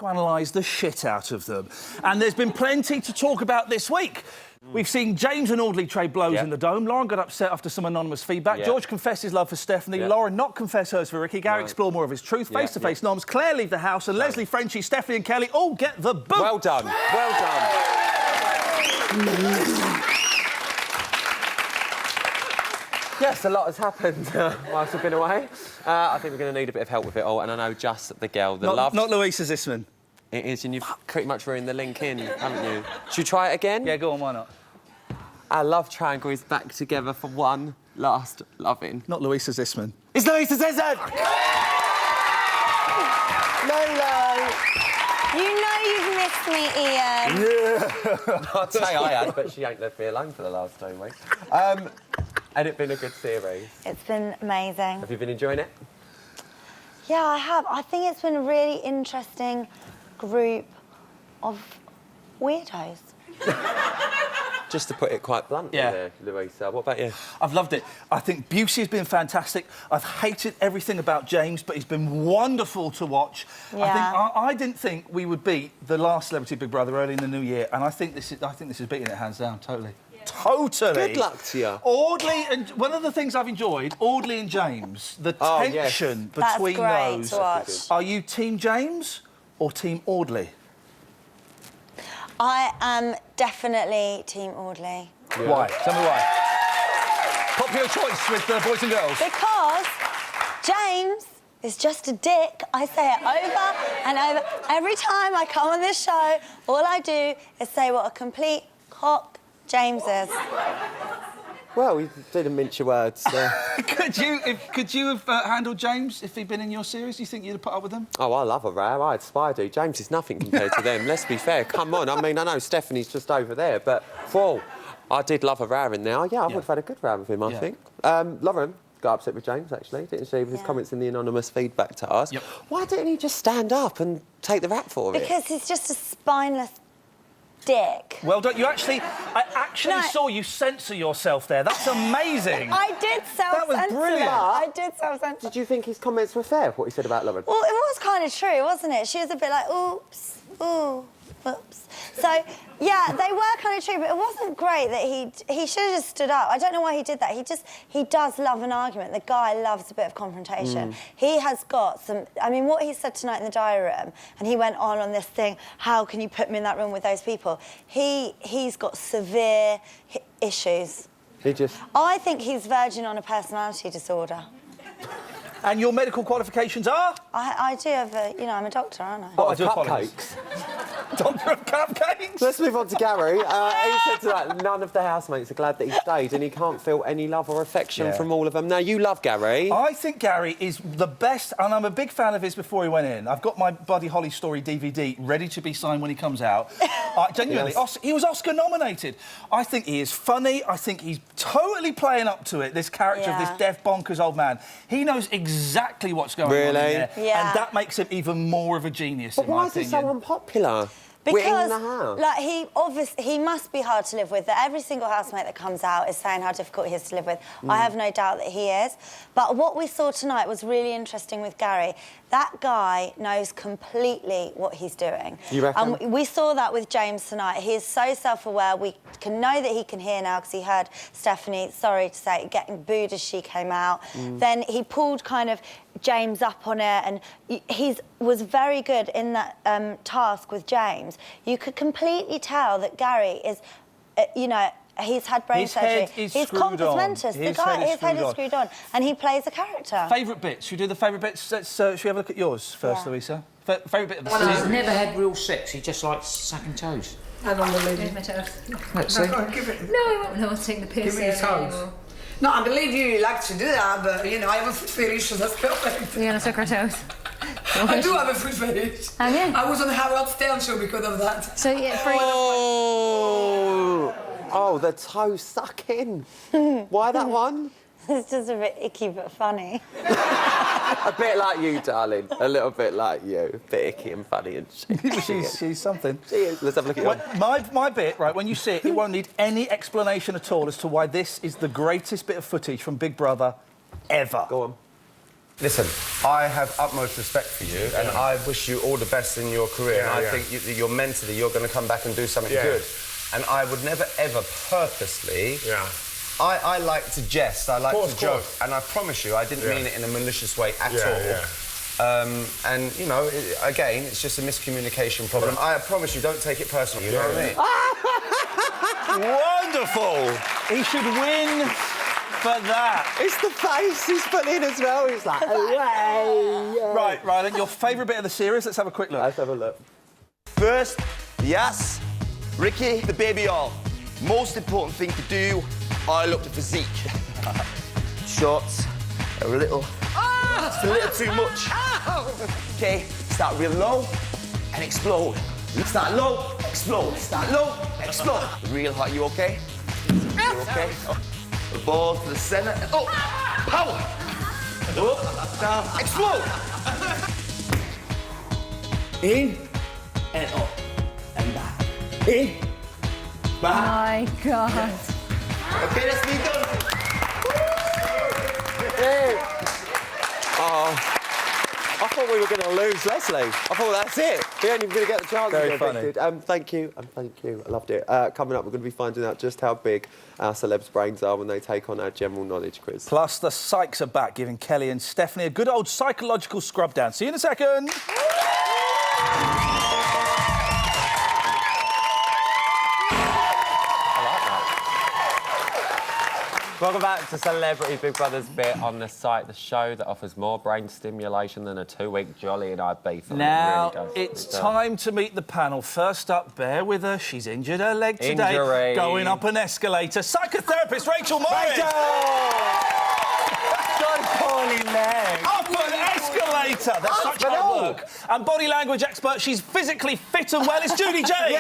analyse the shit out of them. And there's been plenty to talk about this week. We've seen James and Audley trade blows in the Dome. Lauren got upset after some anonymous feedback. George confessed his love for Stephanie. Lauren not confess hers for Ricky. Gary explore more of his truth. Face-to-face noms. Claire leave the house. And Leslie, Frenchie, Stephanie and Kelly all get the boot. Well done. Well done. Yes, a lot has happened whilst we've been away. I think we're going to need a bit of help with it all. And I know just the girl, the love... Not Louisa Zisman. It is, and you've pretty much ruined the link in, haven't you? Should we try it again? Yeah, go on, why not? Our love triangle is back together for one last loving. Not Louisa Zisman. It's Louisa Zisman! Lolo! You know you've missed me, Ian. Yeah. I'd say I had, but she ain't left me alone for the last 2 weeks. And it's been a good series. It's been amazing. Have you been enjoying it? Yeah, I have. I think it's been a really interesting group of weirdos. Just to put it quite bluntly there, Louisa. What about you? I've loved it. I think Busey has been fantastic. I've hated everything about James, but he's been wonderful to watch. Yeah. I didn't think we would beat the last Celebrity Big Brother early in the new year, and I think this is beating it hands down, totally. Yeah. Totally. Good luck to you. Audley, and one of the things I've enjoyed, Audley and James, the tension between those. To watch. Are you Team James or Team Audley? I am definitely Team Audley. Yeah. Why? Tell me why. Popular choice with the boys and girls. Because James is just a dick. I say it over and over. Every time I come on this show, all I do is say what a complete cock James is. Well, you didn't mince your words there. Could you have handled James if he'd been in your series? Do you think you'd have put up with him? Oh, I love a row. I had Spidey. James is nothing compared to them. Let's be fair. Come on. I mean, I know Stephanie's just over there, but I did love a row in there. Yeah, I would have had a good row with him, I think. Lauren got upset with James, actually, didn't she, with his comments in the anonymous feedback to us. Yep. Why didn't he just stand up and take the rap for it? Because he's just a spineless dick. Well done. I actually saw you censor yourself there. That's amazing. I did self-censor. That was brilliant. I did self-censor. Did you think his comments were fair, what he said about Lauren? Well, it was kind of true, wasn't it? She was a bit like, oops, ooh, whoops. So, yeah, they were kind of true, but it wasn't great that he should have just stood up. I don't know why he did that. He does love an argument. The guy loves a bit of confrontation. He has got some... I mean, what he said tonight in the diary room, and he went on this thing, how can you put me in that room with those people? He's got severe issues. I think he's verging on a personality disorder. And your medical qualifications are? I do have a... You know, I'm a doctor, aren't I? Oh, I do cupcakes. Doctor of cupcakes? Let's move on to Gary. He said tonight none of the housemates are glad that he stayed and he can't feel any love or affection from all of them. Now, you love Gary. I think Gary is the best, and I'm a big fan of his before he went in. I've got my Buddy Holly story DVD ready to be signed when he comes out. Genuinely, he was Oscar-nominated. I think he is funny. I think he's totally playing up to it, this character of this deaf, bonkers old man. He knows exactly what's going on in there, and that makes him even more of a genius, in my opinion. Why is he so unpopular? Because, in the house. like, he must be hard to live with. That every single housemate that comes out is saying how difficult he is to live with. I have no doubt that he is. But what we saw tonight was really interesting with Gary. That guy knows completely what he's doing. You reckon? And we saw that with James tonight. He is so self-aware. We can know that he can hear now because he heard Stephanie, sorry to say, getting booed as she came out. Then he pulled kind of James up on it, and he was very good in that task with James. You could completely tell that Gary is, you know, he's had brain surgery. He's compos mentis. His head is screwed on, and he plays a character. Favourite bits? Should we do the favourite bits? Should we have a look at yours first, Louisa? Favourite bit of the series? He's never had real sex. He just likes sucking toes. And on the lady. Let's No, see. go on, give it. No, I won't know. I'll take the piss. Give me your toes. No, I believe you like to do that, but, you know, I have a food fetish, so that's perfect. Yeah, let's suck our toes. I do have a food fetish. Oh, yeah? I was on the Harold Stern show because of that. So, yeah, free. Oh, the toe sucking. Why that one? It's just a bit icky but funny. A bit like you, darling. A little bit like you. A bit icky and funny and shit. She's something. She is. Let's have a look at it. My bit, right, when you see it, it won't need any explanation at all as to why this is the greatest bit of footage from Big Brother ever. Go on. Listen, I have utmost respect for you, and I wish you all the best in your career. And I think you're mentally, you're going to come back and do something good. And I would never, ever purposely... I like to jest, I like to joke, and I promise you, I didn't mean it in a malicious way at all. And, you know, again, it's just a miscommunication problem. I promise you, don't take it personally, you know what I mean? Wonderful! He should win for that. It's the face he's put in as well. He's like, hooray! Right, Rylan, your favourite bit of the series? Let's have a quick look. Let's have a look. First, yes, Ricky, the baby all. Most important thing to do, I look the physique. Shots are a little, just a little too much. Okay, start real low and explode. Start low, explode. Start low, explode. Real hot, you okay? You okay? The ball to the centre. Oh, power. Up, down, explode. In and up and back. In, back. My God. Okay, that's me done. Oh, I thought we were going to lose Leslie. I thought that's it. We ain't even going to get the chance Very to get funny. evicted. Thank you, and thank you. I loved it. Coming up, we're going to be finding out just how big our celebs' brains are when they take on our general knowledge quiz. Plus, the Sykes are back, giving Kelly and Stephanie a good old psychological scrub down. See you in a second. Welcome back to Celebrity Big Brother's bit on the site, the show that offers more brain stimulation than a 2-week jolly in Ibiza. Now, It really does. it's It does. time to meet the panel. First up, bear with her. She's injured her leg today. Injury. Going up an escalator. Psychotherapist Rachel Morris. John Pauling leg. Up an escalator. That's such hard work. And body language expert. She's physically fit and well. It's Judy James.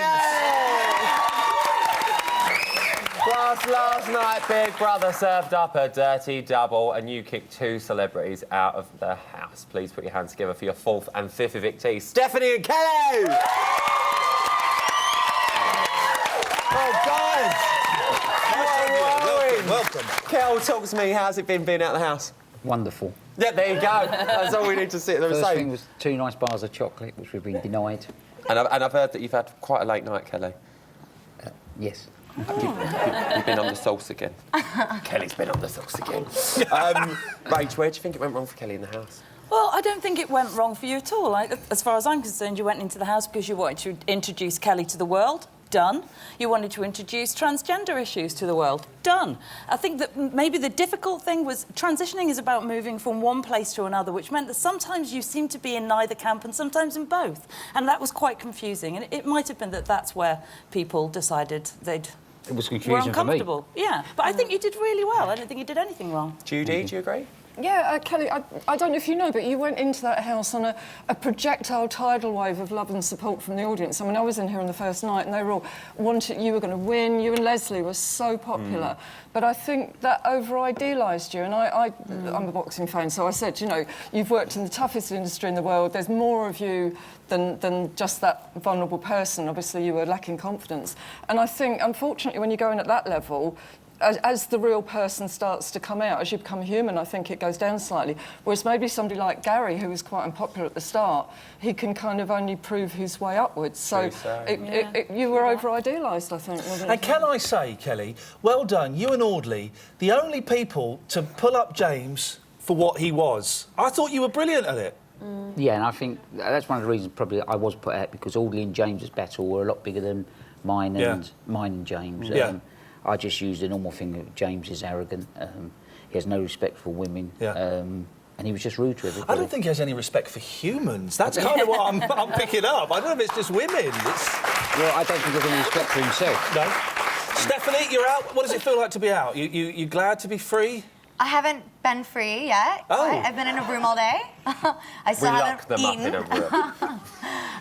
Plus, last night, Big Brother served up a dirty double and you kicked 2 celebrities out of the house. Please put your hands together for your 4th and 5th evictees, Stephanie and Kelly! Oh, God! Welcome. Kel, talk to me. How's it been being out of the house? Wonderful. Yeah, there you go. That's all we need to see. First thing was 2 nice bars of chocolate, which we've been denied. And I've heard that you've had quite a late night, Kelly. Yes. You've been on the sauce again. Kelly's been on the sauce again. Rach, where do you think it went wrong for Kelly in the house? Well, I don't think it went wrong for you at all. As far as I'm concerned, you went into the house because you wanted to introduce Kelly to the world. Done. You wanted to introduce transgender issues to the world. Done. I think that maybe the difficult thing was transitioning is about moving from one place to another, which meant that sometimes you seemed to be in neither camp and sometimes in both. And that was quite confusing. And it might have been that that's where people decided they'd... It was were confusing for me. uncomfortable. Yeah, but I think you did really well. I don't think you did anything wrong. Judy, do you agree? Yeah, Kelly, I don't know if you know, but you went into that house on a projectile tidal wave of love and support from the audience. I mean, I was in here on the first night and they were all wanted, you were going to win, you and Leslie were so popular. But I think that over-idealised you, and I'm a boxing fan, so I said, you know, you've worked in the toughest industry in the world, there's more of you than just that vulnerable person. Obviously, you were lacking confidence. And I think, unfortunately, when you go in at that level, as the real person starts to come out, as you become human, I think it goes down slightly. Whereas maybe somebody like Gary, who was quite unpopular at the start, he can kind of only prove his way upwards. So you were over-idealised, I think. Wasn't And can I say, Kelly, well done, you and Audley, the only people to pull up James for what he was. I thought you were brilliant at it. Yeah, and I think that's one of the reasons probably I was put out, because Audley and James's battle were a lot bigger than mine and James. I just used the normal thing that James is arrogant. He has no respect for women. And he was just rude to everybody. I don't think he has any respect for humans. That's kind of what I'm picking up. I don't know if it's just women. Well, I don't think he has any respect for himself. No. Stephanie, you're out. What does it feel like to be out? You glad to be free? I haven't been free yet. Oh. I've been in a room all day. I still haven't eaten. Up in a room.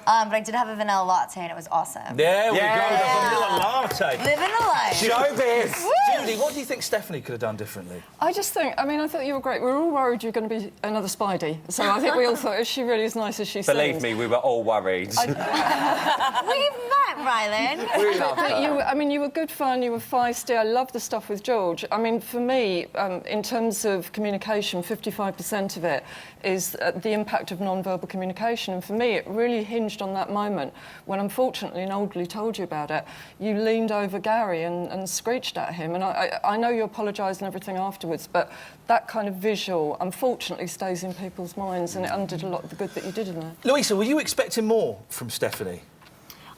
But I did have a vanilla latte and it was awesome. There we go, the vanilla latte. Living the life. Showbiz. Judy, what do you think Stephanie could have done differently? I just think, I mean, I thought you were great. We were all worried you were going to be another Spidey. So I think we all thought, is she really as nice as she seems? Believe me, we were all worried. We've met Rylan. We love her. You were good fun, you were feisty. I love the stuff with George. I mean, for me, in terms of communication, 55% of it is the impact of non-verbal communication. And for me, it really hinged on that moment when, unfortunately, and Oldley told you about it, you leaned over Gary and screeched at him. And I know you apologised and everything afterwards, but that kind of visual, unfortunately, stays in people's minds, and it undid a lot of the good that you did in there. Louisa, were you expecting more from Stephanie?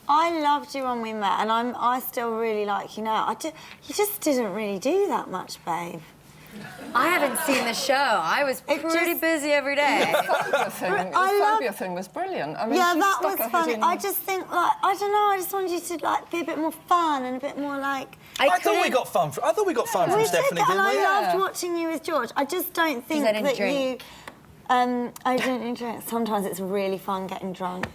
I loved you when we met, and I still really like you now. You just didn't really do that much, babe. I haven't seen the show. I was pretty busy every day. The phobia thing was brilliant. I mean, yeah, she that stuck was her funny. head in. I just think, like, I don't know. I just wanted you to like be a bit more fun and a bit more like. I thought we got fun. I thought we got fun from Stephanie, didn't we? And I loved watching you with George. I just don't think I didn't that drink. you. I didn't drink. Sometimes it's really fun getting drunk,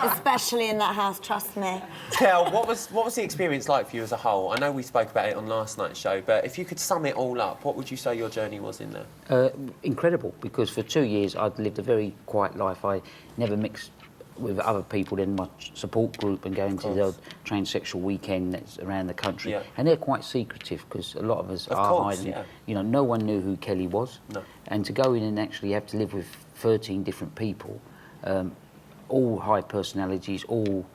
especially in that house. Trust me. Kel, what was the experience like for you as a whole? I know we spoke about it on last night's show, but if you could sum it all up, what would you say your journey was in there? Incredible, because for 2 years I'd lived a very quiet life. I never mixed with other people in my support group and going to the transsexual weekend that's around the country. Yeah. And they're quite secretive because a lot of us are hiding. Yeah. You know, no one knew who Kelly was. No. And to go in and actually have to live with 13 different people, all high personalities, all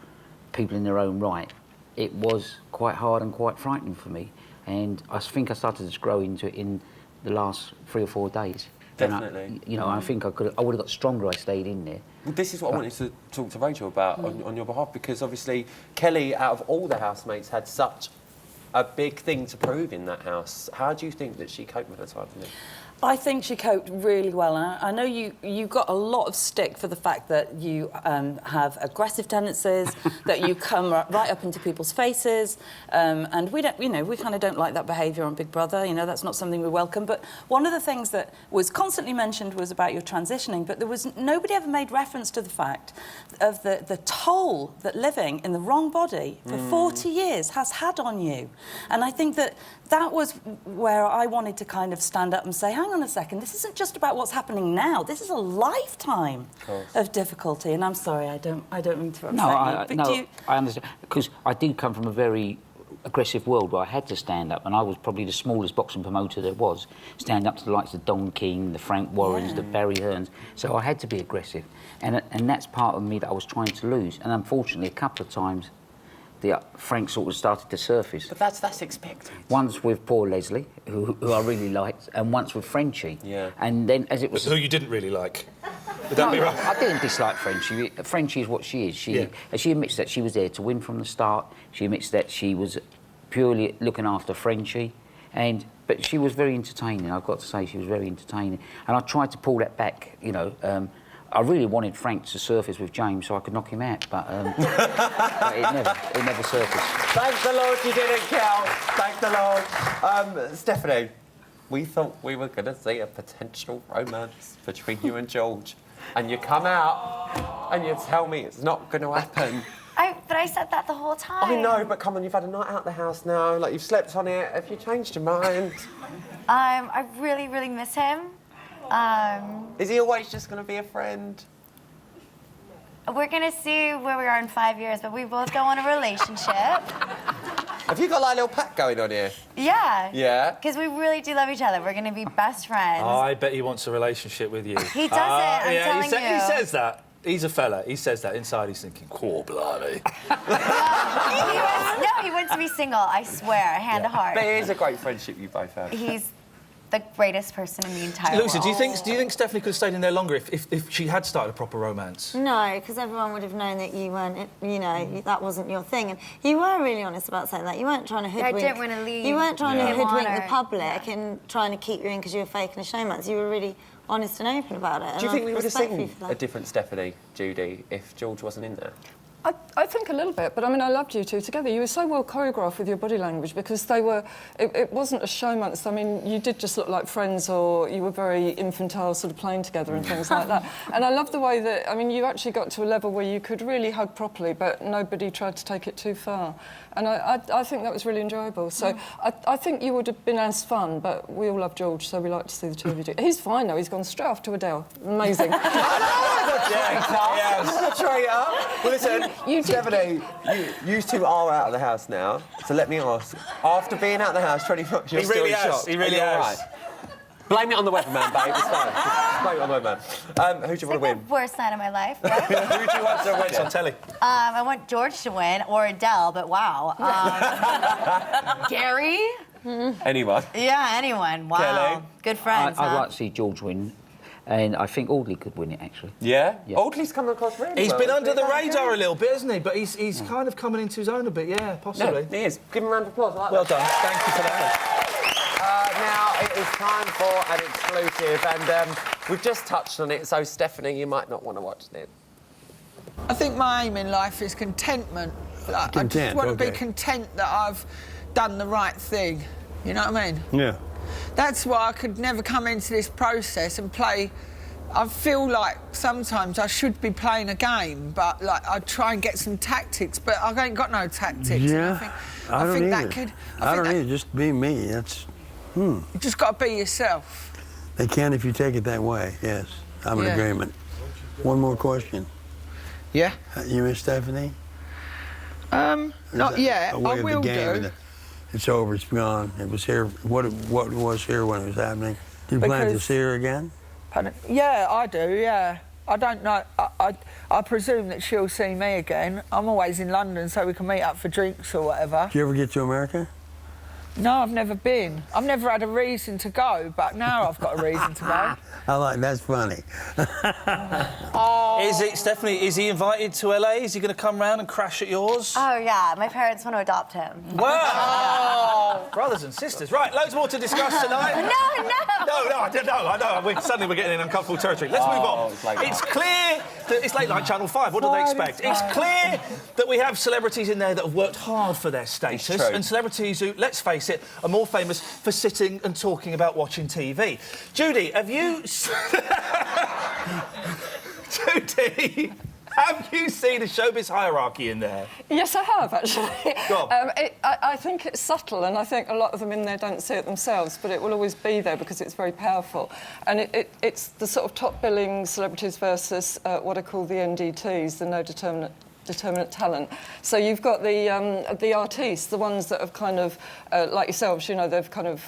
people in their own right, it was quite hard and quite frightening for me. And I think I started to grow into it in the last 3 or 4 days. Definitely. I think I would have got stronger if I stayed in there. Well, this is what I wanted to talk to Rachel about on your behalf, because obviously Kelly, out of all the housemates, had such a big thing to prove in that house. How do you think that she coped with her time? I think she coped really well. And I know you got a lot of stick for the fact that you have aggressive tendencies, that you come right up into people's faces, and we don't, we kind of don't like that behaviour on Big Brother. That's not something we welcome. But one of the things that was constantly mentioned was about your transitioning, but nobody ever made reference to the fact of the toll that living in the wrong body for 40 years has had on you. And I think that was where I wanted to kind of stand up and say, hang on a second, this isn't just about what's happening now. This is a lifetime of difficulty. And I'm sorry, I don't mean to upset you. I understand, because I did come from a very aggressive world where I had to stand up, and I was probably the smallest boxing promoter there was, stand up to the likes of Don King, the Frank Warrens, the Barry Hearns. So I had to be aggressive, and that's part of me that I was trying to lose. And unfortunately, a couple of times, Frank sort of started to surface. But that's expected. Once with poor Leslie, who I really liked, and once with Frenchie. Yeah. And then as it was... Who you didn't really like? Would that be right? I didn't dislike Frenchie. Frenchie is what she is. She admits that she was there to win from the start. She admits that she was purely looking after Frenchie. But she was very entertaining, I've got to say. She was very entertaining. And I tried to pull that back, I really wanted Frank to surface with James so I could knock him out, but it never surfaced. Thanks the Lord you didn't, Kel. Thanks the Lord. Stephanie, we thought we were going to see a potential romance between you and George, and you come out and you tell me it's not going to happen. But I said that the whole time. I know, but come on, you've had a night out the house now, like you've slept on it. Have you changed your mind? I really, really miss him. Is he always just going to be a friend? We're going to see where we are in 5 years, but we both go on a relationship. Have you got like a little pact going on here? Yeah. Yeah? Because we really do love each other. We're going to be best friends. Oh, I bet he wants a relationship with you. He doesn't, I'm telling you. He says that. He's a fella. He says that. Inside he's thinking, cool, blimey. He wants to be single, I swear, hand to heart. But it is a great friendship you both have. He's the greatest person in the entire Louisa, world. do you think Stephanie could have stayed in there longer if she had started a proper romance? No, because everyone would have known that you weren't, that wasn't your thing. And you were really honest about saying that. You weren't trying to hoodwink. I didn't want to leave. You weren't trying to hoodwink the her. public and trying to keep you in because you were faking a showmance. You were really honest and open about it. Do you think we would have respect you seen for that. a different Stephanie, Judy, if George wasn't in there? I think a little bit, but I mean, I loved you two together. You were so well choreographed with your body language because they were... It wasn't a showmance. I mean, you did just look like friends, or you were very infantile, sort of playing together and things like that. And I love the way that... I mean, you actually got to a level where you could really hug properly, but nobody tried to take it too far. And I think that was really enjoyable. So I think you would have been as fun, but we all love George, so we like to see the two of you do. He's fine, though. He's gone straight off to Adele. Amazing. What a traitor! Well, listen, You did. Stephanie, you two are out of the house now, so let me ask. After being out of the house 20 months, you're still in shock. He really has. Right? Blame it on the weatherman, babe. It's fine. Just blame it on the weatherman. Who do you want to win? Worst night of my life. Right? Who do you want to win? On telly. I want George to win or Adele, but wow. Gary? Anyone? Yeah, anyone. Wow. Kelly? Good friends. I'd huh? like to see George win, and I think Audley could win it, actually. Yeah? Yeah. Audley's coming across really He's well. been under the radar a little bit, hasn't he? But he's kind of coming into his own a bit, yeah, possibly. No, he is. Give him a round of applause. I like Well that. done. Thank you for that. Now it is time for an exclusive, and we've just touched on it, so Stephanie, you might not want to watch it. I think my aim in life is contentment. Like, I just want to be content that I've done the right thing. You know what I mean? Yeah. That's why I could never come into this process and play. I feel like sometimes I should be playing a game, but like I try and get some tactics, but I ain't got no tactics. Yeah. I don't think either. that could. I don't either. Just be me. That's. You just got to be yourself. They can if you take it that way. Yes, I'm in agreement. One more question. Yeah. You miss Stephanie? Not yet. A way I of will the game. do. It's over. It's gone. It was here. What was here when it was happening? Do you plan to Because- see her again? Pardon? Yeah, I do. Yeah. I don't know. I presume that she'll see me again. I'm always in London, so we can meet up for drinks or whatever. Do you ever get to America? No, I've never been. I've never had a reason to go, but now I've got a reason to go. I like. That's funny. Is it, Stephanie, is he invited to LA? Is he going to come round and crash at yours? Oh, yeah. My parents want to adopt him. Wow! Brothers and sisters. Right, loads more to discuss tonight. I know. Suddenly we're getting in uncomfortable territory. Let's move on. It's clear that it's late night Channel 5. What do they expect? It's clear that we have celebrities in there that have worked hard for their status, and celebrities who, let's face it, are more famous for sitting and talking about watching TV. Judy, have you... Judy, have you seen a showbiz hierarchy in there? Yes, I have, actually. Go on. I think it's subtle, and I think a lot of them in there don't see it themselves, but it will always be there because it's very powerful. And it's the sort of top-billing celebrities versus what I call the NDTs, the no determinate talent. So you've got the artists, the ones that have kind of, like yourselves, you know, they've kind of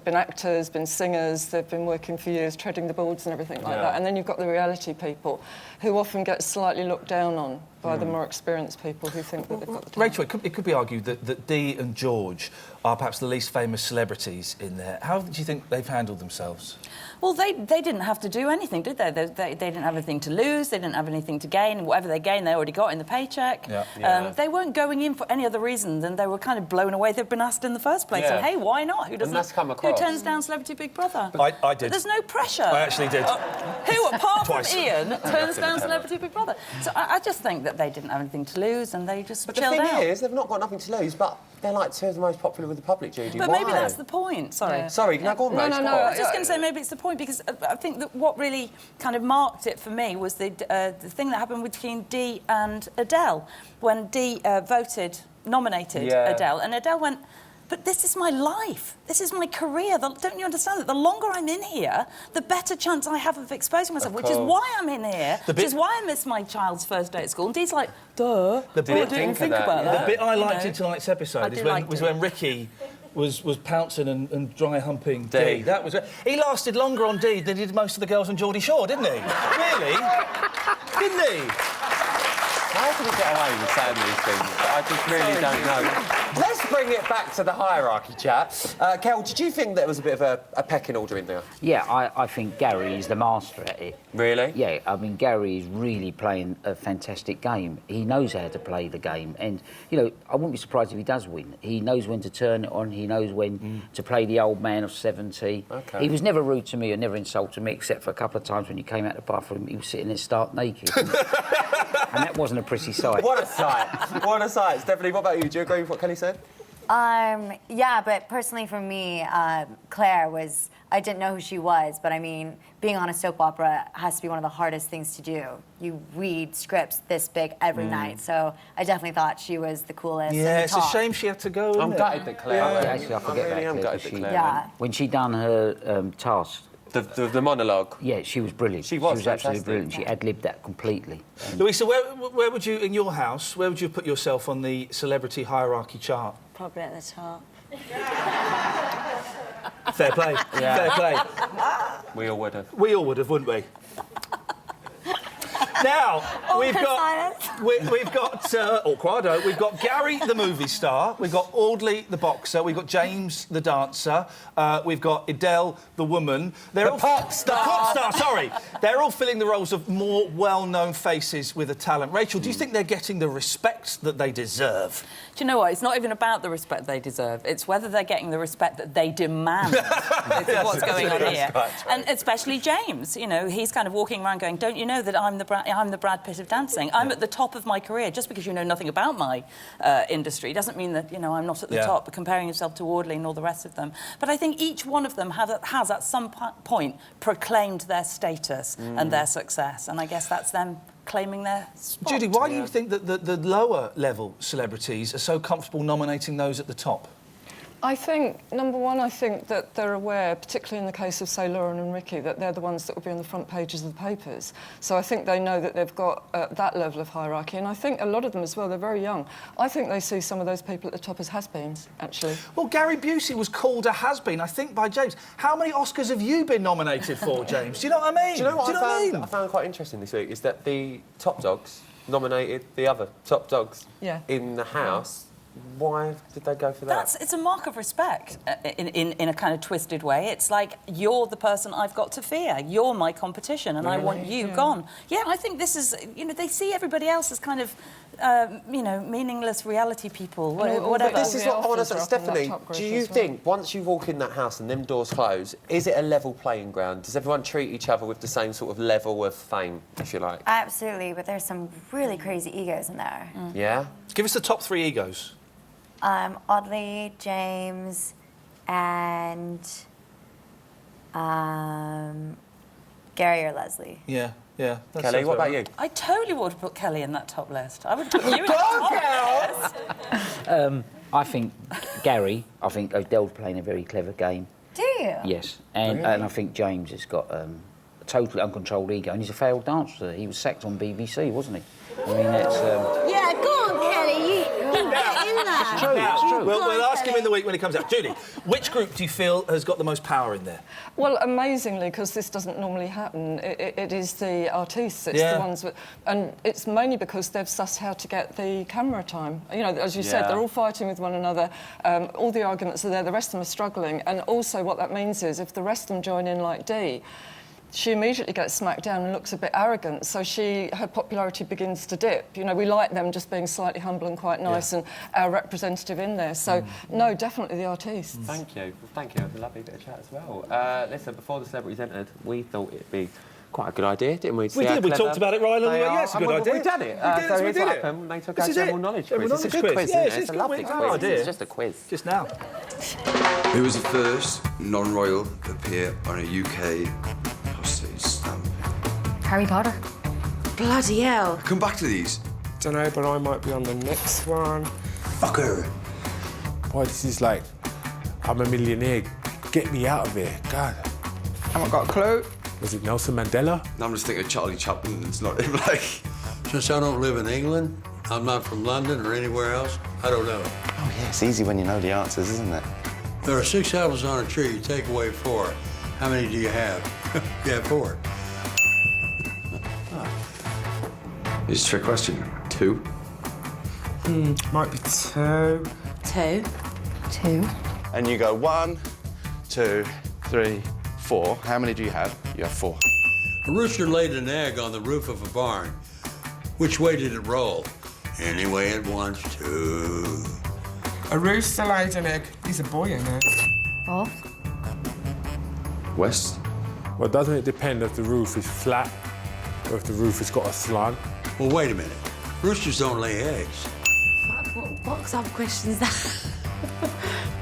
been actors, been singers, they've been working for years, treading the boards and everything like that. And then you've got the reality people, who often get slightly looked down on by the more experienced people who think that they've got the talent. Rachel, it could be argued that Dee and George are perhaps the least famous celebrities in there. How do you think they've handled themselves? Well, they didn't have to do anything, did they? They didn't have anything to lose, they didn't have anything to gain. Whatever they gained, they already got in the paycheck. They weren't going in for any other reason than they were kind of blown away. They've been asked in the first place. And hey, why not? Who doesn't? that's come across. Who turns down Celebrity Big Brother? I did. There's no pressure. I actually did. Who, apart Twice. from Ian, turns down Celebrity Big Brother? So I just think that they didn't have anything to lose and they just But chilled the thing out. is, they've not got nothing to lose, but they're like two of the most popular with the public, Judy. But Why? maybe that's the point. Sorry. Yeah. Sorry, can I go on, Rach? No. I was just going to say maybe it's the point because I think that what really kind of marked it for me was the thing that happened between Dee and Adele when Dee nominated Adele, and Adele went, but this is my life. This is my career. Don't you understand that? The longer I'm in here, the better chance I have of exposing myself, which is why I'm in here, which is why I missed my child's first day at school. And Dee's like, duh. I didn't think about that. The bit I liked in tonight's episode was when Ricky was pouncing and dry humping Dee. That was he lasted longer on Dee than he did most of the girls on Geordie Shore, didn't he? Really? Didn't he? How can he get away with saying these things? I just really don't know. Let's bring it back to the hierarchy, chat. Kel, did you think there was a bit of a pecking order in there? Yeah, I think Gary is the master at it. Really? Yeah, I mean, Gary is really playing a fantastic game. He knows how to play the game. And, you know, I wouldn't be surprised if he does win. He knows when to turn it on. He knows when to play the old man of 70. Okay. He was never rude to me or never insulted me, except for a couple of times when you came out the bathroom, he was sitting there stark naked. And that wasn't a pretty sight. What a sight. What a sight. Stephanie, what about you? Do you agree with what Kelly said? Yeah, but personally for me, Claire was... I didn't know who she was, but I mean, being on a soap opera has to be one of the hardest things to do. You read scripts this big every night, so I definitely thought she was the coolest. Yeah, and it's a shame she had to go. I'm gutted that Claire. Actually, I forget I'm about gutted Claire. that Claire. Yeah. When she done her task The monologue. Yeah, she was brilliant. She was absolutely fantastic. brilliant. She ad-libbed that completely. Louisa, where would you, in your house, where would you put yourself on the celebrity hierarchy chart? Probably at the top. Fair play. Yeah. Fair play. We all would have. We all would have, wouldn't we? Now, we've got Quado, we've got Gary the movie star, we've got Audley the boxer, we've got James the dancer, we've got Adele the woman. The pop star. The pop star, sorry. They're all filling the roles of more well-known faces with a talent. Rachel, do you think they're getting the respect that they deserve? Do you know what? It's not even about the respect they deserve. It's whether they're getting the respect that they demand. This is what's going on here. And especially James, you know, he's kind of walking around going, don't you know that I'm the Brad Pitt of dancing? I'm at the top of my career. Just because you know nothing about my industry doesn't mean that, you know, I'm not at the top, but comparing himself to Audley and all the rest of them. But I think each one of them has at some point proclaimed their status and their success. And I guess that's them claiming their spot. Judy, why do you think that the lower-level celebrities are so comfortable nominating those at the top? I think, number one, I think that they're aware, particularly in the case of, say, Lauren and Ricky, that they're the ones that will be on the front pages of the papers. So I think they know that they've got that level of hierarchy. And I think a lot of them as well, they're very young. I think they see some of those people at the top as has-beens, actually. Well, Gary Busey was called a has-been, I think, by James. How many Oscars have you been nominated for, James? Do you know what I mean? Do you know what I found quite interesting this week is that the Top Dogs nominated the other Top Dogs in the house. Why did they go for that? It's a mark of respect in a kind of twisted way. It's like, you're the person I've got to fear. You're my competition and I want you gone. Yeah, I think this is, you know, they see everybody else as kind of, you know, meaningless reality people, whatever. This is what I want to say. Stephanie, do you think once you walk in that house and them doors close, is it a level playing ground? Does everyone treat each other with the same sort of level of fame, if you like? Absolutely, but there's some really crazy egos in there. Yeah? Give us the top 3 egos. Audley, James, and Gary or Leslie. Yeah. Kelly, what about you? I totally would have put Kelly in that top list. I would have put you in that top list. I think Gary, I think Adele's playing a very clever game. Do you? Yes. And I think James has got a totally uncontrolled ego, and he's a failed dancer. He was sacked on BBC, wasn't he? I mean, that's... Yeah, go on, Kelly. You get in there. It's true. We'll ask him in the week when he comes out. Judy, which group do you feel has got the most power in there? Well, amazingly, because this doesn't normally happen, it is the artists. It's the ones with... And it's mainly because they've sussed how to get the camera time. You know, as you said, they're all fighting with one another. All the arguments are there. The rest of them are struggling. And also what that means is if the rest of them join in like Dee, she immediately gets smacked down and looks a bit arrogant, so her popularity begins to dip. You know, we like them just being slightly humble and quite nice and our representative in there. So, no, definitely the artists. Thank you. Thank you. It was a lovely bit of chat as well. Listen, before the celebrities entered, we thought it'd be quite a good idea, didn't we? We did. We talked about it right along the way. Yeah, it's a good idea. We've done it. So here's what happened. They took our general knowledge quiz. It's a good quiz, isn't it? It's a lovely quiz. It's just a quiz. Just now. Who was the first non-royal to appear on a UK hostage stamp? Harry Potter. Bloody hell. Come back to these. Don't know, but I might be on the next one. Fuck her. Boy, this is like, I'm a millionaire. Get me out of here. God. I haven't got a clue. Was it Nelson Mandela? I'm just thinking of Charlie Chaplin. It's not him, like... Since I don't live in England, I'm not from London or anywhere else, I don't know. Oh, yeah, it's easy when you know the answers, isn't it? There are 6 apples on a tree, you take away 4. How many do you have? You have 4. It's a trick question. 2? Might be 2. 2. 2. And you go 1, 2, 3, 4. How many do you have? You have 4. A rooster laid an egg on the roof of a barn. Which way did it roll? Any way it wants to. A rooster laid an egg. He's a boy in there. Off. West? Well, doesn't it depend if the roof is flat or if the roof has got a slant? Well, wait a minute. Roosters don't lay eggs. What box of questions that?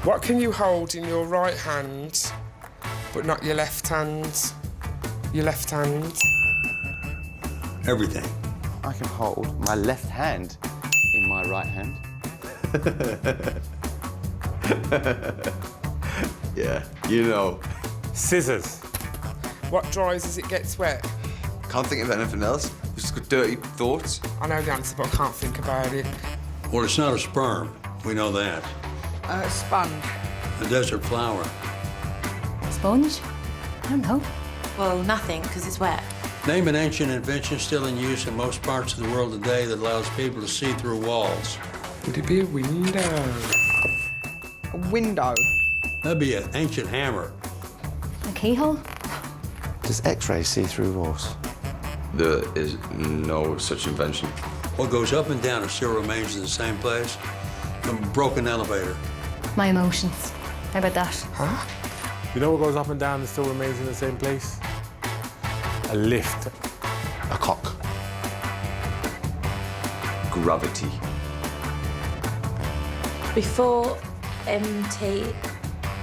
What can you hold in your right hand, but not your left hand? Your left hand? Everything. I can hold my left hand in my right hand. Yeah, you know. Scissors. What dries as it gets wet? Can't think of anything else. Just got dirty thoughts. I know the answer, but I can't think about it. Well, it's not a sperm. We know that. Sponge. A desert flower. Sponge? I don't know. Well, nothing, because it's wet. Name an ancient invention still in use in most parts of the world today that allows people to see through walls. Would it be a window? A window. That'd be an ancient hammer. A keyhole? Does X-rays see through walls? There is no such invention. What goes up and down and still remains in the same place? A broken elevator. My emotions. How about that? Huh? You know what goes up and down and still remains in the same place? A lift. A cock. Gravity. Before MT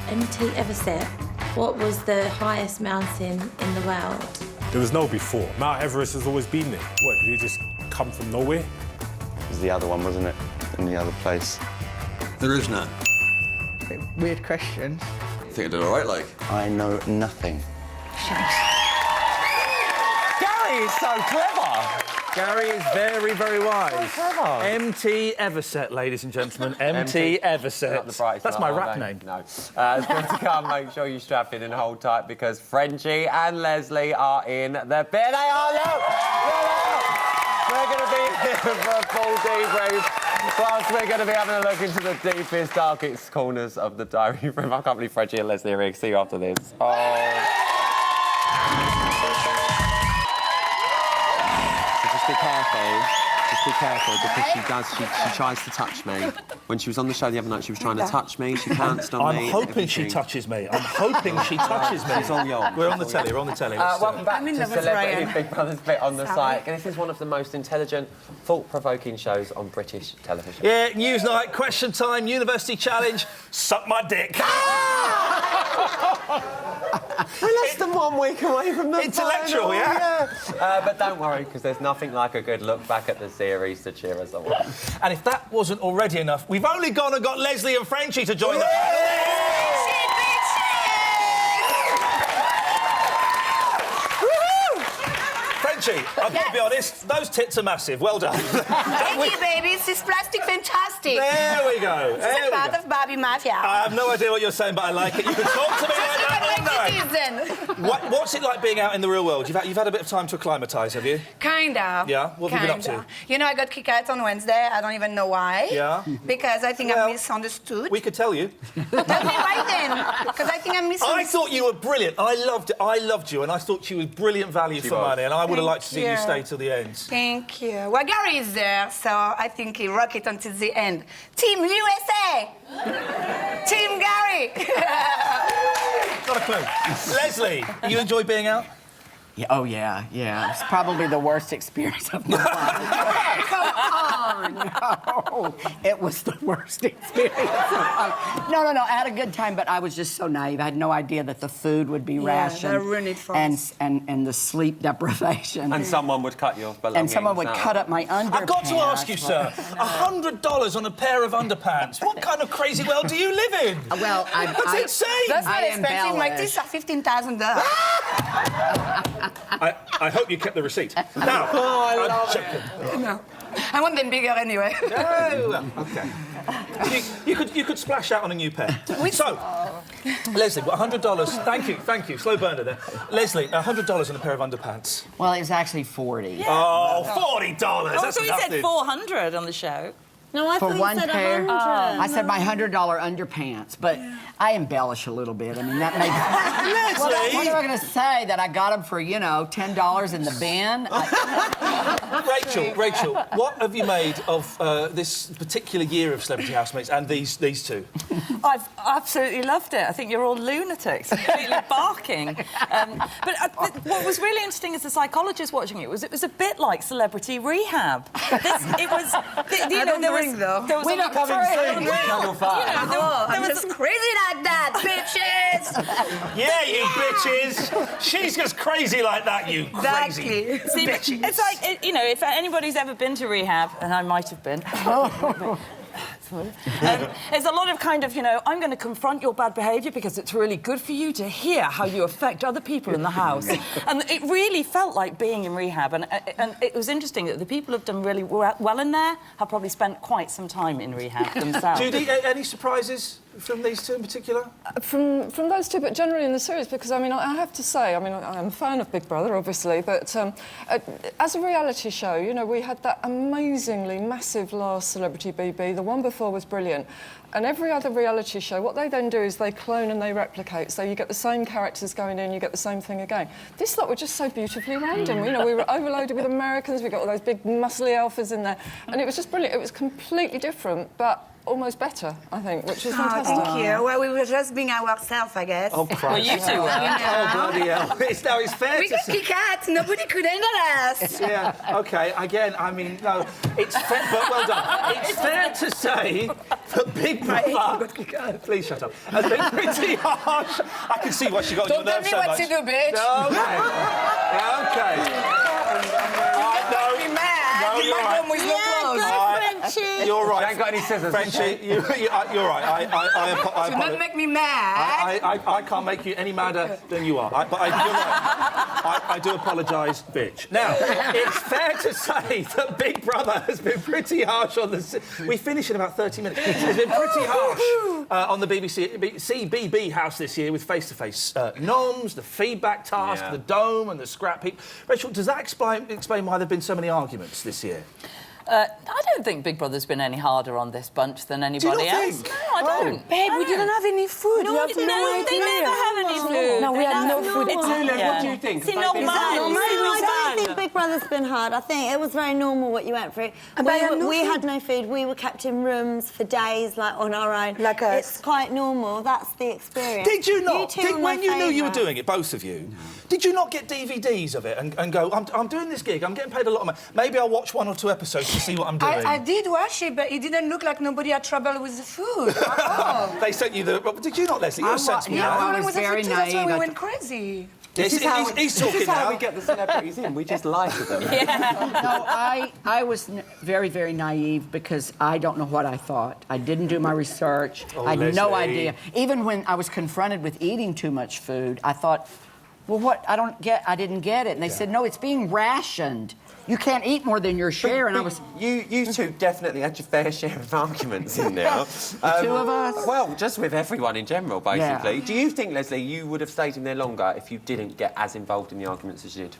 Everest, what was the highest mountain in the world? There was no before. Mount Everest has always been there. What, did it just come from nowhere? It was the other one, wasn't it? In the other place. There is none. Weird questions. I think I did all right, like. I know nothing. Gary is so clever. Gary is very, very wise. So clever. MT Everset, ladies and gentlemen. MT Everset. Not the brightest That's light, my rap are they? name. No. It's good to come. Make sure you strap in and hold tight because Frenchie and Leslie are in the bit. They are, look! We're going to be here for a full debrief. Whilst we're going to be having a look into the deepest, darkest corners of the diary room. I can't believe Frenchie and Leslie are here. See you after this. Just be careful. Just be careful because she tries to touch me. When she was on the show the other night, she was trying to touch me. She pounced on me. I'm hoping she touches me. I'm hoping she touches me. It's all yours. We're on the telly. We're on the telly. Welcome back I'm in to love with Celebrity Ryan. Big Brother's bit on the Sorry. site. This is one of the most intelligent, thought-provoking shows on British television. Yeah, Newsnight, question time, university challenge, suck my dick. We're less than 1 week away from the Intellectual, final, yeah? But don't worry, because there's nothing like a good look back at the series to cheer us on. And if that wasn't already enough, we've only gone and got Leslie and Frenchie to join the Frenchie, I've got to be honest, those tits are massive. Well done. Thank you, babies. This plastic fantastic. There we go. This is a part of Barbie Mafia. I have no idea what you're saying, but I like it. You can talk to me like that all night. What's it like being out in the real world? You've had a bit of time to acclimatise, have you? Kind of. Yeah? What have you been up to? You know, I got kicked out on Wednesday. I don't even know why. Yeah? Because I think I'm misunderstood. We could tell you. Tell me why then. Because I think I'm misunderstood. I thought you were brilliant. I loved it. I loved you, and I thought she was brilliant value for money, and I would have liked to see you stay till the end. Thank you. Well, Gary is there, so I think he rock it until the end. Team USA! Team Gary! Not a clue. Leslie, you enjoy being out? Yeah, oh, yeah. It's probably the worst experience of my life. Come on! No, it was the worst experience of my life. No, I had a good time, but I was just so naive. I had no idea that the food would be rationed. They ruined it for us. And the sleep deprivation. And someone would cut your belongings. And someone would cut up my underpants. I've got to ask you, sir, $100 on a pair of underpants. What kind of crazy world do you live in? Well, That's insane. That's not expensive. My embellish. teeth are $15,000. I hope you kept the receipt. Now, I'm checking. No. I want them bigger anyway. No. OK. You could splash out on a new pair. So, Leslie, $100. Thank you. Slow burner there. Leslie, $100 on a pair of underpants. Well, it was actually 40. Yeah. Oh, $40. Oh, That's so he nothing. said 400 on the show. No, I For thought one you said pair, 100. I said my $100 underpants, but I embellish a little bit. I mean, that makes... Leslie! What am I going to say? That I got them for, $10 in the bin? Rachel, what have you made of this particular year of Celebrity Housemates and these two? I've absolutely loved it. I think you're all lunatics, completely barking. What was really interesting as a psychologist watching it was a bit like Celebrity Rehab. We're not coming soon. Channel 5. I'm just crazy like that, bitches. Yeah, you bitches. She's just crazy like that, you crazy See, it's like, if anybody's ever been to rehab, and I might have been, There's a lot of kind of, you know, I'm going to confront your bad behaviour because it's really good for you to hear how you affect other people in the house. And it really felt like being in rehab. And it was interesting that the people who've done really well in there have probably spent quite some time in rehab themselves. Judy, any surprises from these two in particular? From those two, but generally in the series, because, I mean, I have to say, I mean, I'm a fan of Big Brother, obviously, but as a reality show, you know, we had that amazingly massive last Celebrity BB. The one before was brilliant. And every other reality show, what they then do is they clone and they replicate. So you get the same characters going in, you get the same thing again. This lot were just so beautifully random. You know, we were overloaded with Americans, we got all those big muscly alphas in there. And it was just brilliant. It was completely different, but almost better, I think, which is fantastic. Thank you. Well, we were just being ourselves, I guess. Oh, Christ. Well, you two were. Oh, bloody hell. It's fair We to could say... kick out. Nobody could handle us. Yeah, OK, again, I mean, no, it's fair... But well done. It's fair to say that Big Brother... Please shut up. Has been pretty harsh. I can see why she got on your nerves so much. Don't tell me what to do, bitch. OK. Don't be mad. No, you're right. With no clothes. You're right. I ain't got any scissors. Frenchie, you're right. I Do not make me mad. I can't make you any madder than you are. But you're right. I do apologise, bitch. Now, it's fair to say that Big Brother has been pretty harsh on the... We finish in about 30 minutes. It's been pretty harsh on the CBB house this year with face-to-face noms, the feedback task, the dome and the scrap heap. Rachel, does that explain why there have been so many arguments this year? I don't think Big Brother's been any harder on this bunch than anybody else. Think? No, I don't. Babe, we didn't have any food. No, You have no idea. they never have any food. No, we had no food. What do you think? C'est normal. I don't think Big Brother's been hard. I think it was very normal what you went through. We had no food. We were kept in rooms for days, like on our own. Like us. It's quite normal. That's the experience. Did you not? When you knew you were favourite. doing it, both of you, did you not get DVDs of it and go, I'm doing this gig, I'm getting paid a lot of money, maybe I'll watch 1 or 2 episodes to see what I'm doing? I did watch it, but it didn't look like nobody had trouble with the food. They sent you the... Did you not, Leslie? You're a sensible no, man. I was very That's why naive. we went crazy. He's talking This is how now. we get the celebrities in. We just lie to them. No, I was very, very naive because I don't know what I thought. I didn't do my research. I had no Leslie. idea. Even when I was confronted with eating too much food, I thought, well, what? I didn't get it. And they said, no, it's being rationed. You can't eat more than your share. And I was... You two definitely had your fair share of arguments in there. The two of us? Well, just with everyone in general, basically. Yeah. Do you think, Leslie, you would have stayed in there longer if you didn't get as involved in the arguments as you did?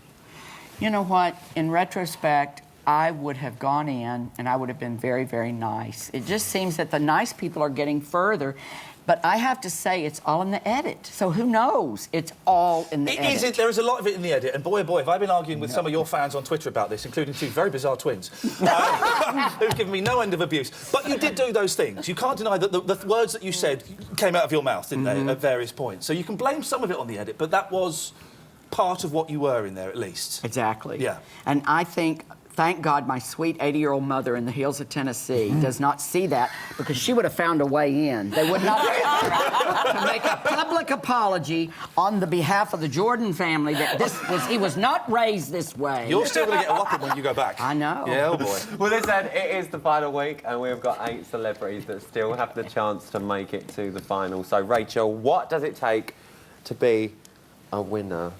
You know what? In retrospect, I would have gone in and I would have been very, very nice. It just seems that the nice people are getting further. But I have to say, it's all in the edit. So who knows? It's all in the edit. There is a lot of it in the edit. And boy, oh boy, have I been arguing with some of your fans on Twitter about this, including 2 very bizarre twins, who've given me no end of abuse. But you did do those things. You can't deny that the words that you said came out of your mouth, didn't they, at various points. So you can blame some of it on the edit, but that was part of what you were in there, at least. Exactly. Yeah. And I think... Thank God my sweet 80-year-old mother in the hills of Tennessee does not see that, because she would have found a way in. They would not to make a public apology on the behalf of the Jordan family that he was not raised this way. You're still going to get a whopping when you go back. I know. Yeah, oh boy. Well, listen, it is the final week, and we've got 8 celebrities that still have the chance to make it to the final. So, Rachel, what does it take to be a winner?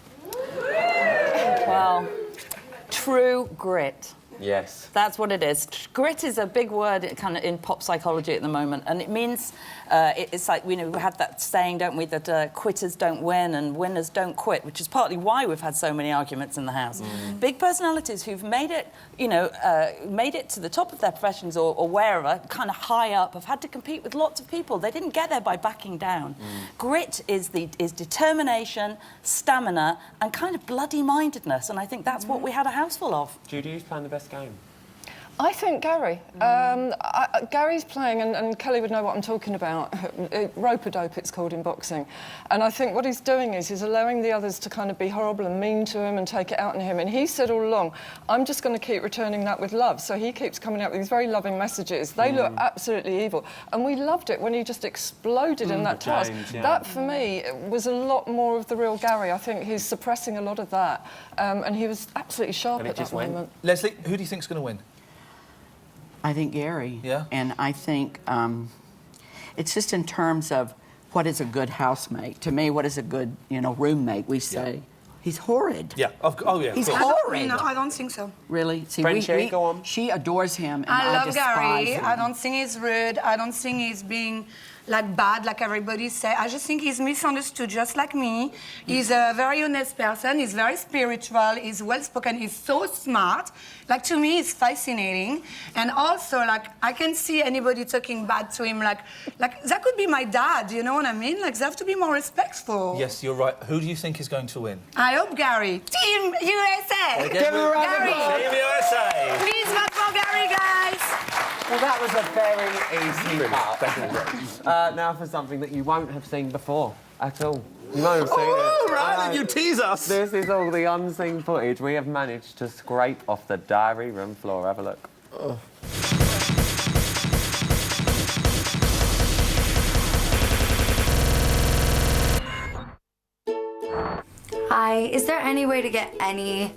Well, true grit. Yes. That's what it is. Grit is a big word kind of in pop psychology at the moment, and it means it's like, you know, we had that saying, don't we, that quitters don't win and winners don't quit, which is partly why we've had so many arguments in the house. Big personalities who've made it, you know, made it to the top of their professions or wherever, kind of high up, have had to compete with lots of people. They didn't get there by backing down. Grit is determination, stamina, and kind of bloody-mindedness, and I think that's what we had a house full of. Judy, who's playing the best game? I think Gary. Gary's playing, and Kelly would know what I'm talking about, rope-a-dope it's called in boxing. And I think what he's doing is he's allowing the others to kind of be horrible and mean to him and take it out on him. And he said all along, I'm just going to keep returning that with love. So he keeps coming out with these very loving messages. They look absolutely evil. And we loved it when he just exploded in that task. Yeah. That, for me, was a lot more of the real Gary. I think he's suppressing a lot of that. And he was absolutely sharp at that moment. Leslie, who do you think's going to win? I think Gary. Yeah? And I think it's just in terms of what is a good housemate. To me, what is a good, roommate? We say he's horrid. Yeah. Oh, yeah. He's of course. horrid. No, I don't think so. Really? See, Frenchie, go on. She adores him, and I love despise Gary. him. I don't think he's rude. I don't think he's being bad, like everybody say. I just think he's misunderstood, just like me. He's a very honest person. He's very spiritual. He's well-spoken. He's so smart. To me, he's fascinating. And also, I can see anybody talking bad to him. Like that could be my dad. You know what I mean? They have to be more respectful. Yes, you're right. Who do you think is going to win? I hope Gary. Team USA. Give him a round of Gary. applause. Team USA. Please vote for Gary, guys. Well, that was a very easy part. Now for something that you won't have seen before at all. You won't have seen it. Right, you tease us. This is all the unseen footage we have managed to scrape off the diary room floor. Have a look. Oh. Hi, is there any way to get any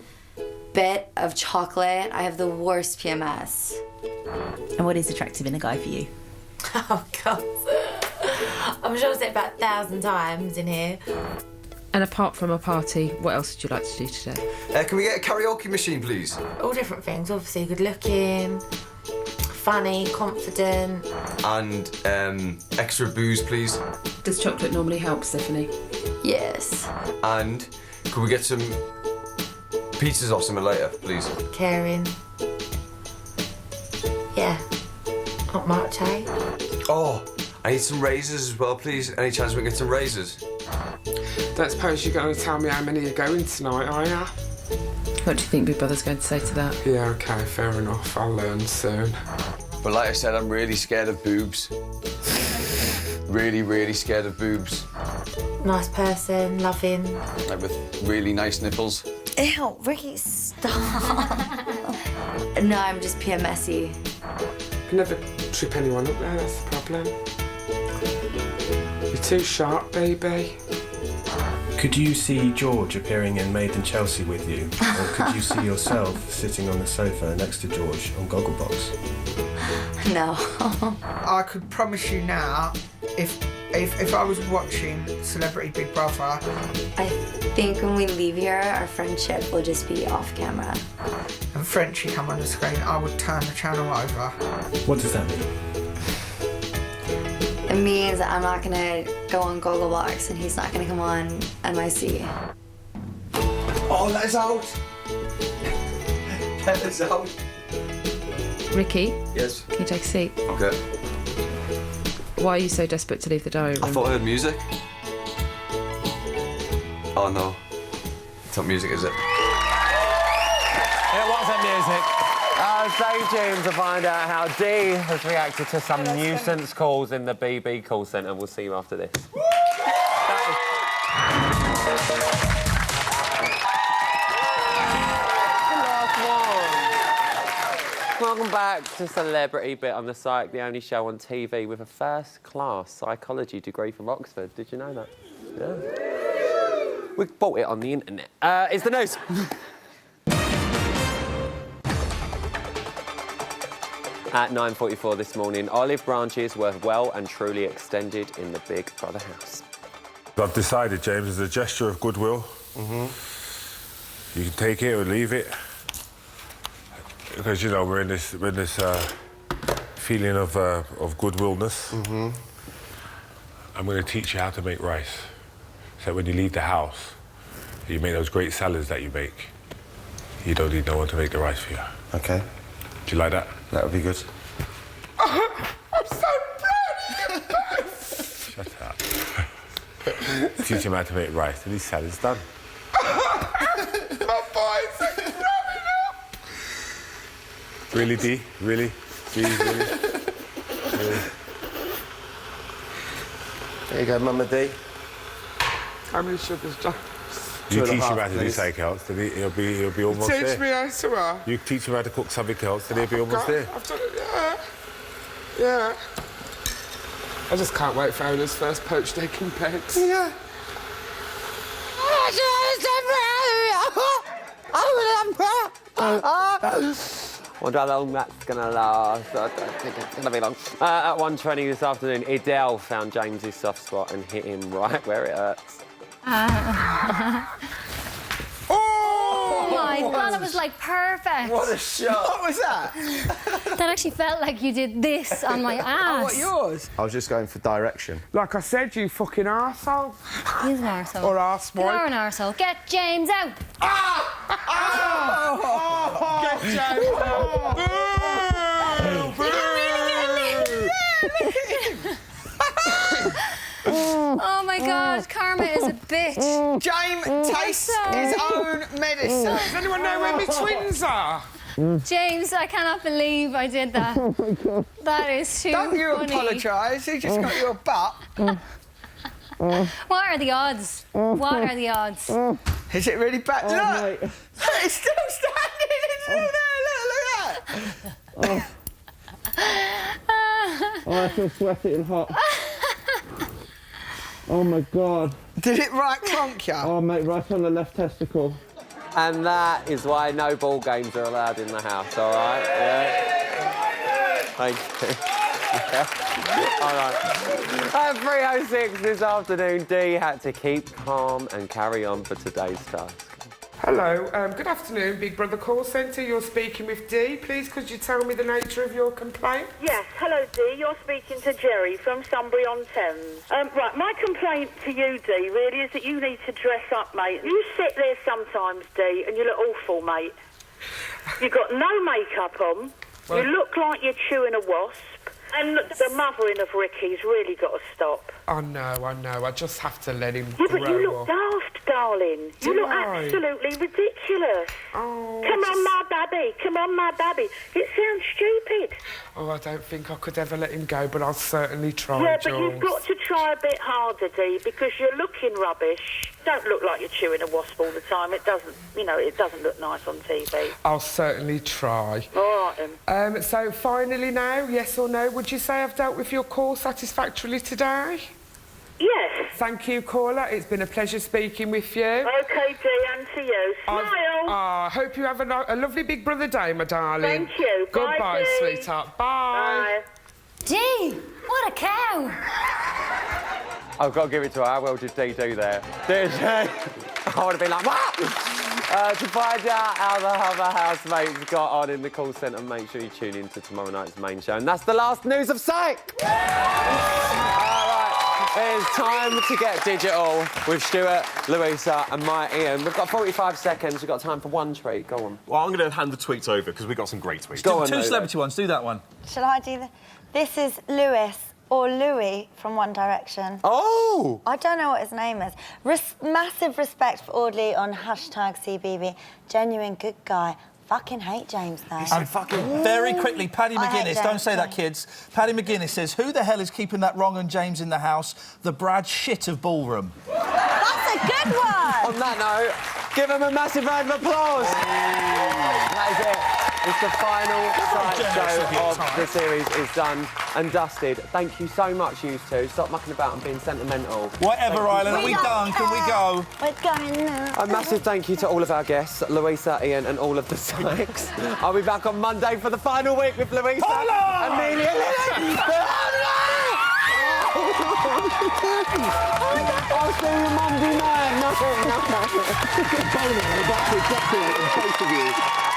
bit of chocolate? I have the worst PMS. And what is attractive in a guy for you? Oh, God. I'm sure I've said it about 1,000 times in here. And apart from a party, what else would you like to do today? Can we get a karaoke machine, please? All different things, obviously. Good looking, funny, confident. And extra booze, please. Does chocolate normally help, Stephanie? Yes. And could we get some pizzas or something later, please? Caring. Yeah. Not much, eh? Oh, I need some razors as well, please. Any chance we can get some razors? Don't suppose you're going to tell me how many are going tonight, are you? What do you think Big Brother's going to say to that? Yeah, OK, fair enough. I'll learn soon. But like I said, I'm really scared of boobs. Really, really scared of boobs. Nice person, loving. Like with really nice nipples. Ew, Ricky, stop. No, I'm just PMSy. You can never trip anyone up there, that's the problem. You're too sharp, baby. Could you see George appearing in Made in Chelsea with you? Or could you see yourself sitting on the sofa next to George on Gogglebox? No. I could promise you now, if I was watching Celebrity Big Brother... I think when we leave here, our friendship will just be off camera. And Frenchie come on the screen, I would turn the channel over. What does that mean? It means I'm not gonna go on Gogglebox and he's not gonna come on NYC. Oh, let us out! Let us out! Ricky? Yes? Can you take a seat? OK. Why are you so desperate to leave the diary room? I thought I heard music. Oh, no. It's not music, is it? It wasn't music. Stay tuned to find out how Dee has reacted to some nuisance calls in the BB call centre. We'll see you after this. Welcome back to Celebrity Bit on the Psych, the only show on TV with a first-class psychology degree from Oxford. Did you know that? Yeah. We bought it on the internet. It's the news. At 9:44 this morning, olive branches were well and truly extended in the Big Brother house. I've decided, James, as a gesture of goodwill, you can take it or leave it. Because, we're in this feeling of goodwillness. I'm going to teach you how to make rice. So when you leave the house, you make those great salads that you make. You don't need no one to make the rice for you. OK. Do you like that? That would be good. I'm so proud of you both! Shut up. Teach him how to make rice, and his salad's done. My boys are growing up! Really, Dee? Really? Dee, really? Really? There you go, Mama Dee. How many sugars, John? You teach him how to do something else, then he'll be almost there. Teach me how to You teach him how to cook something else, then he'll be almost there. I've done it, yeah. Yeah. I just can't wait for Ola's first poached egg and pegs. Yeah. Wonder how long that's going to last. I don't think it's going to be long. At 1:20 this afternoon, Idel found James's soft spot and hit him right where it hurts. Oh my God, it was like perfect. What a shot. What was that? That actually felt like you did this on my ass. Oh, what, yours? I was just going for direction. Like I said, you fucking arsehole. He's an arsehole. Or arseboy. You are an arsehole. Get James out. Get James out. Oh my God, Karma is a bitch. James tastes his own medicine. Does anyone know where my twins are? James, I cannot believe I did that. Oh my God. That is too Don't you funny. apologise, he just got your butt. What are the odds? What are the odds? Is it really bad? Oh, Look! mate. It's still standing! It's still there! Look at that! Oh, I feel sweaty and hot. Oh my God. Did it right clonk you? Oh, mate, right on the left testicle. And that is why no ball games are allowed in the house, all right? Yeah. Thank you. Yeah. All right. At 3:06 this afternoon, Dee had to keep calm and carry on for today's task. Hello, good afternoon, Big Brother Call Centre. You're speaking with Dee. Please, could you tell me the nature of your complaint? Yes, hello Dee, you're speaking to Jerry from Sunbury-on-Thames. Right, my complaint to you, Dee, really is that you need to dress up, mate. You sit there sometimes, Dee, and you look awful, mate. You've got no makeup on, you look like you're chewing a wasp, and the mothering of Ricky's really got to stop. I know. I just have to let him Yeah, grow but you look up. daft, darling. Do You look I? absolutely ridiculous. Oh, Come on, my babby. Come on, my babby. It sounds stupid. Oh, I don't think I could ever let him go, but I'll certainly try, Yeah, but Jules. you've got to try a bit harder, Dee, because you're looking rubbish. Don't look like you're chewing a wasp all the time. It doesn't, it doesn't look nice on TV. I'll certainly try. All right, then. So finally now, yes or no, would you say I've dealt with your call satisfactorily today? Yes. Thank you, caller. It's been a pleasure speaking with you. OK, Dee, and to you. Smile. I hope you have a lovely Big Brother day, my darling. Thank you. Bye, Goodbye, Dee. sweetheart. Bye. Gee, what a cow. I've got to give it to her. How well did Dee do there? Did she? I would have been like, what? To find out how the other housemates got on in the call centre, make sure you tune in to tomorrow night's main show. And that's the last news of Psych! All right, it's time to get digital with Stuart, Louisa and my Ian. We've got 45 seconds. We've got time for one treat. Go on. Well, I'm going to hand the tweets over because we've got some great tweets. Go on, Two Lou. celebrity ones. Do that one. Shall I do This is Lewis, or Louis, from One Direction. Oh! I don't know what his name is. Massive respect for Audley on #CBB. Genuine good guy. Fucking hate James, though. And very quickly, Paddy I hate McGuinness, James, don't say that, kids. Paddy McGuinness says, who the hell is keeping that Wrong and James in the house? The Brad shit of ballroom. That's a good one! On that note, give him a massive round of applause. That is it. It's the final Psych show of the series is done and dusted. Thank you so much, you two. Stop mucking about and being sentimental. Whatever, Island, are we done? Can we go? We're going now. A massive thank you to all of our guests, Louisa, Ian and all of the Psychs. I'll be back on Monday for the final week with Louisa, Amelia, Lily. I'll see you Monday night. No. Both of you.